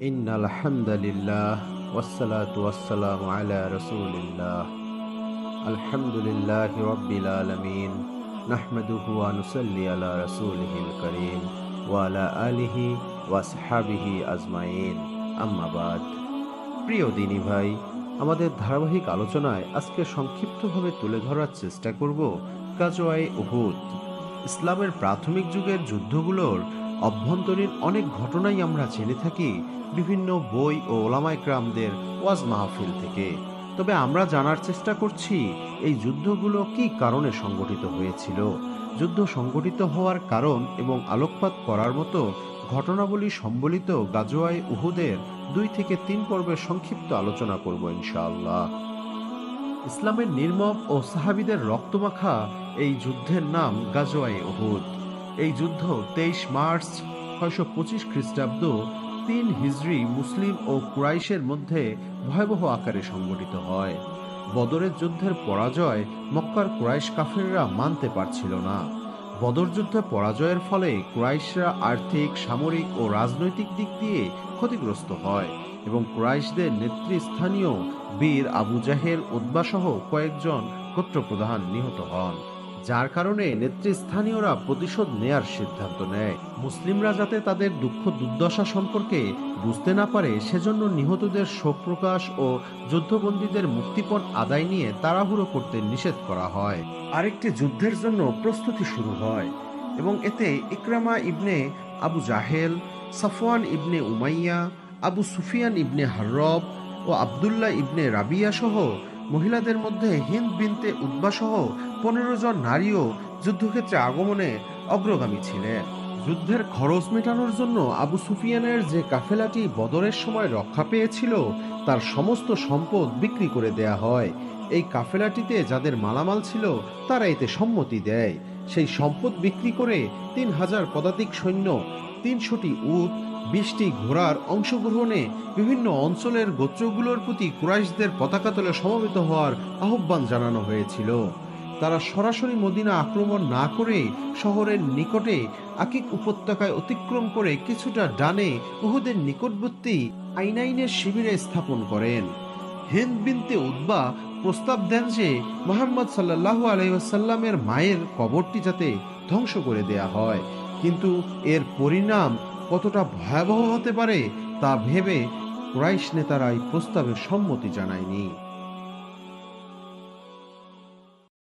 ইন্নাল হামদালিল্লাহ ওয়াসসালাতু ওয়াসসালামু আলা রাসূলিল্লাহ আলহামদুলিল্লাহি রাব্বিল আলামিন নাহমাদুহু ওয়া নুসাল্লি আলা রাসূলিহিল কারীম ওয়া আলা আলিহি ওয়া আসহাবিহি আজমাইন আম্মা বাদ। প্রিয় দিনী ভাই, আমাদের ধারাবাহিক আলোচনায় আজকে সংক্ষিপ্তভাবে তুলে ধরার চেষ্টা করব গাজওয়ায়ে উহুদ। ইসলামের প্রাথমিক যুগের যুদ্ধগুলোর অভ্যন্তরীণ অনেক ঘটনাই আমরা জেনে থাকি বিভিন্ন বই ও ওলামায়ে কেরামদের ওয়াজ মাহফিল থেকে। তবে আমরা জানার চেষ্টা করছি এই যুদ্ধগুলো কী কারণে সংগঠিত হয়েছিল, যুদ্ধ সংগঠিত হওয়ার কারণ এবং আলোকপাত করার মতো ঘটনাবলী সম্বলিত গাজওয়ায়ে উহুদের 2 থেকে 3 পর্বের সংক্ষিপ্ত আলোচনা করব ইনশাআল্লাহ। ইসলামের নির্মম ও সাহাবীদের রক্তমাখা এই যুদ্ধের নাম গাজওয়ায়ে উহুদ। এই যুদ্ধ 23 মার্চ 625 খ্রিস্টাব্দ 3 হিজরি মুসলিম ও কুরাইশের মধ্যে ভয়াবহ আকারে সংগঠিত হয়। বদরের যুদ্ধের পরাজয় মক্কার কুরাইশ কাফেররা মানতে পারছিল না। বদর যুদ্ধে পরাজয়ের ফলে কুরাইশরা আর্থিক, সামরিক ও রাজনৈতিক দিক দিয়ে ক্ষতিগ্রস্ত হয় এবং কুরাইশদের নেতৃস্থানীয় বীর আবু জাহেল, উতবা সহ কয়েকজন গোত্রপ্রধান নিহত হন, যার কারণে নেতৃস্থানীয়রা প্রতিশোধ নেয়ার সিদ্ধান্ত নেয়। মুসলিমরা যাতে তাদের দুঃখ দুর্দশা সম্পর্কে বুঝতে না পারে সেজন্য নিহতদের শোক প্রকাশ ও যুদ্ধবন্দীদের মুক্তিপণ আদায় নিয়ে তাড়াহুড়ো করতে নিষেধ করা হয়। আরেকটি যুদ্ধের জন্য প্রস্তুতি শুরু হয় এবং এতে ইকরামা ইবনে আবু জাহেল, সাফওয়ান ইবনে উমাইয়া, আবু সুফিয়ান ইবনে হাররব ও আবদুল্লাহ ইবনে রাবিয়া সহ মহিলাদের মধ্যে হিন্দ বিনতে উতবা সহ 15 জন নারীও যুদ্ধক্ষেত্রে আগমনে অগ্রগামী ছিলেন। যুদ্ধের খরচ মেটানোর জন্য আবু সুফিয়ানের যে কাফেলাটি বদরের সময় রক্ষা পেয়েছিল তার সমস্ত সম্পদ বিক্রি করে দেয়া হয়। এই কাফেলাটিতে যাদের মালামাল ছিল তারা এতে সম্মতি দেয়। সেই সম্পদ বিক্রি করে 3000 পদাতিক সৈন্য, 300টি উট, 20টি ঘোড়ার অংশগ্রহণে বিভিন্ন অঞ্চলের গোত্রগুলোর প্রতি কুরাইশদের পতাকা তলে সমবেত হওয়ার আহ্বান জানানো হয়েছিল। তারা সরাসরি মদিনা আক্রমণ না করে শহরের নিকটে আকিক উপত্যকায় অতিক্রম করে কিছুটা ডানে উহুদের নিকটবর্তী আইনাইনের শিবিরে স্থাপন করেন। হিন্দ বিনতে উতবা প্রস্তাব দেন যে মুহাম্মদ সাল্লাল্লাহু আলাইহি ওয়াসাল্লামের মায়ের কবরটি যাতে ধ্বংস করে দেয়া হয়, কিন্তু এর পরিণাম কতটা ভয়াবহ হতে পারে তা ভেবে কুরাইশ নেতারা এই প্রস্তাবে সম্মতি জানায়নি।